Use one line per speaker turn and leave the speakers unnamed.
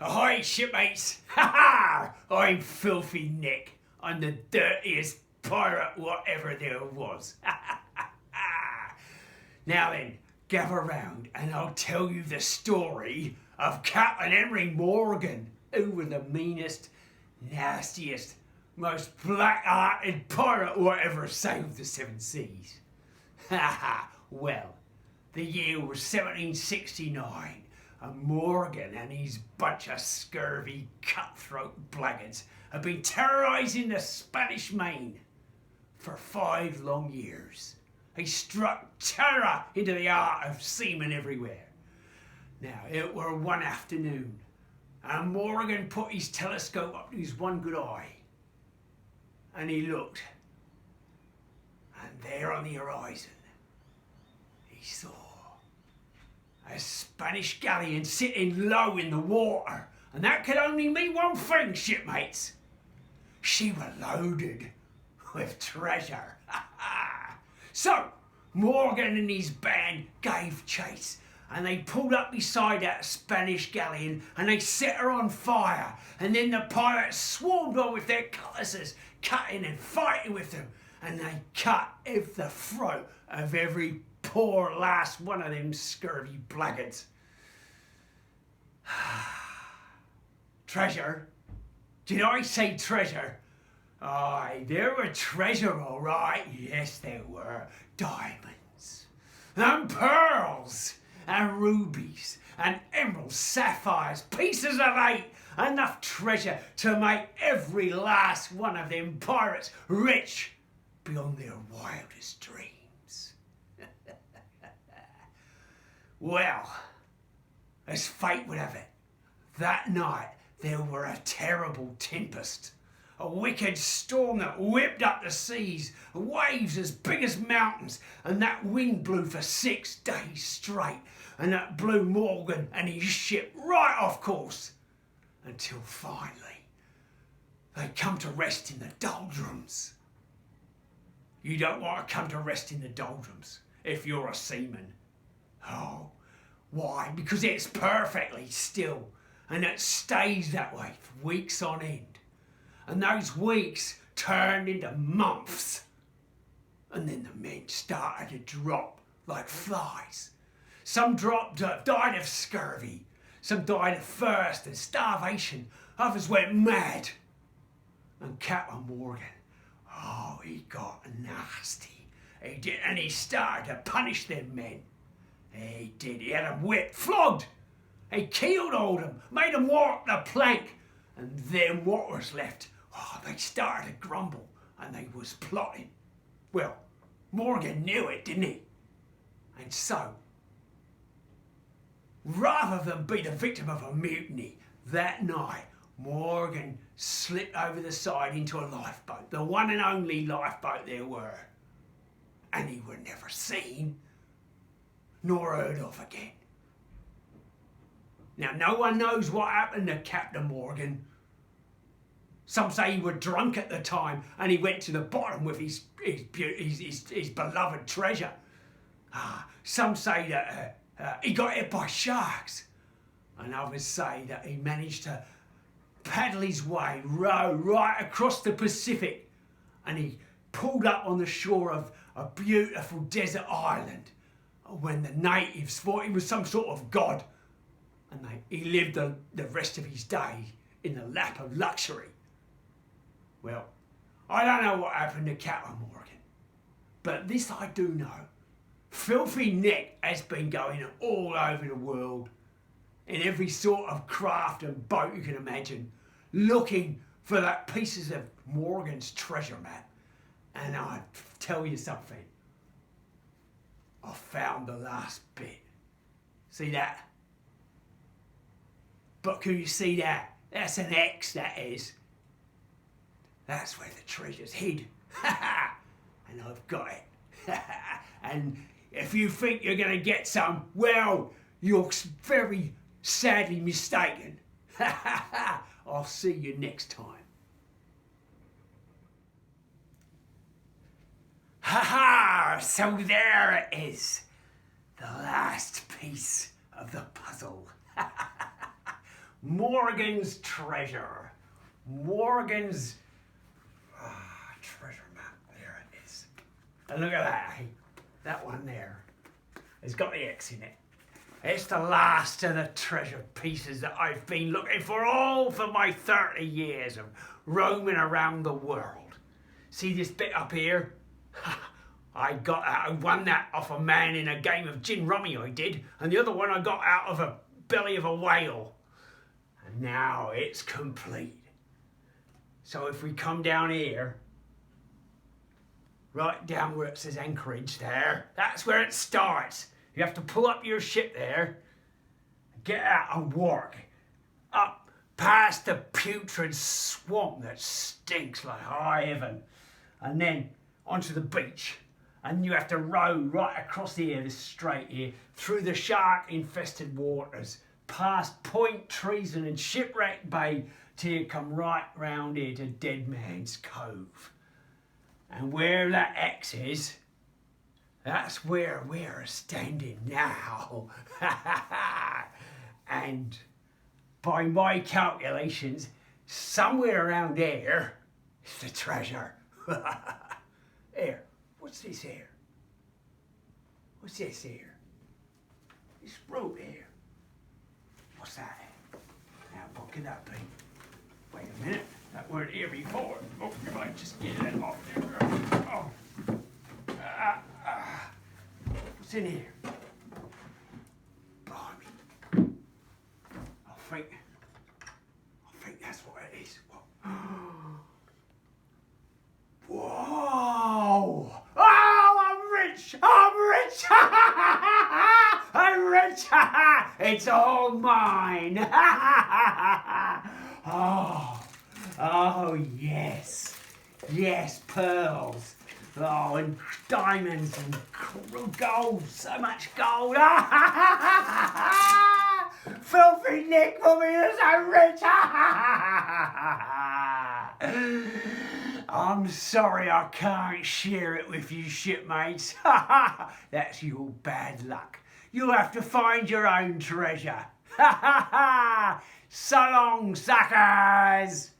Ahoy, shipmates! Ha ha! I'm Filthy Nick. I'm the dirtiest pirate whatever there was. Now then, gather round and I'll tell you the story of Captain Henry Morgan, who was the meanest, nastiest, most black-hearted pirate whatever sailed the seven seas. Ha ha! Well, the year was 1769. And Morgan and his bunch of scurvy, cutthroat blackguards had been terrorising the Spanish Main for 5 long years. He struck terror into the heart of seamen everywhere. Now, it were one afternoon, and Morgan put his telescope up to his one good eye, and he looked, and there on the horizon, he saw a Spanish galleon sitting low in the water, and that could only mean one thing, shipmates. She were loaded with treasure. So, Morgan and his band gave chase, and they pulled up beside that Spanish galleon, and they set her on fire, and then the pirates swarmed on with their cutlasses, cutting and fighting with them, and they cut the throat of every poor last one of them scurvy blackguards. Treasure? Did I say treasure? Aye, there were treasure all right. Yes, there were. Diamonds and pearls and rubies and emeralds, sapphires, pieces of 8. Enough treasure to make every last one of them pirates rich beyond their wildest dreams. Well, as fate would have it, that night there were a terrible tempest, a wicked storm that whipped up the seas, waves as big as mountains, and that wind blew for 6 days straight, and that blew Morgan and his ship right off course, until finally they come to rest in the doldrums. You don't want to come to rest in the doldrums if you're a seaman. Oh, why? Because it's perfectly still, and it stays that way for weeks on end. And those weeks turned into months. And then the men started to drop like flies. Some died of scurvy, some died of thirst and starvation, others went mad. And Captain Morgan, oh, he got nasty. He did, and he started to punish them men. He did. He had them whipped, flogged. He killed all them, made them walk the plank. And then what was left, oh, they started to grumble, and they was plotting. Well, Morgan knew it, didn't he? And so, rather than be the victim of a mutiny, that night, Morgan slipped over the side into a lifeboat, the one and only lifeboat there were. And he were never seen nor heard of again. Now, no one knows what happened to Captain Morgan. Some say he was drunk at the time and he went to the bottom with his beloved treasure. Some say that he got hit by sharks, and others say that he managed to paddle his way, row right across the Pacific, and he pulled up on the shore of a beautiful desert island when the natives thought he was some sort of god, and he lived the rest of his day in the lap of luxury. Well, I don't know what happened to Captain Morgan, but this I do know. Filthy Nick has been going all over the world, in every sort of craft and boat you can imagine, looking for that pieces of Morgan's treasure map. And I tell you something, I found the last bit. See that? But can you see that? That's an X, that is. That's where the treasure's hid. And I've got it. And if you think you're going to get some, well, you're very sadly mistaken. I'll see you next time. Ha ha! So there it is. The last piece of the puzzle. Morgan's treasure. Morgan's treasure map. There it is. And look at that. Eh? That one there. It's got the X in it. It's the last of the treasure pieces that I've been looking for all for my 30 years of roaming around the world. See this bit up here? I won that off a man in a game of gin rummy I did, and the other one I got out of a belly of a whale. And now it's complete. So if we come down here, right down where it says Anchorage there, that's where it starts. You have to pull up your ship there, get out and work up past the putrid swamp that stinks like high heaven, and then onto the beach. And you have to row right across here, this strait here, through the shark-infested waters, past Point Treason and Shipwreck Bay, till you come right round here to Dead Man's Cove. And where that X is, that's where we're standing now. And by my calculations, somewhere around there is the treasure. Here, what's this here? What's this here? This rope here. What's that? Now, what could that be? Wait a minute, that weren't here before. Oh, you might just get that off there. Oh. What's in here? Blimey. I think that's what it is. Whoa! Oh, I'm rich! I'm rich! I'm rich! It's all mine! Oh, yes. Yes, pearls. Oh, and diamonds and gold. So much gold. Filthy Nick for me is so rich. I'm sorry I can't share it with you, shipmates. That's your bad luck. You'll have to find your own treasure. So long, suckers.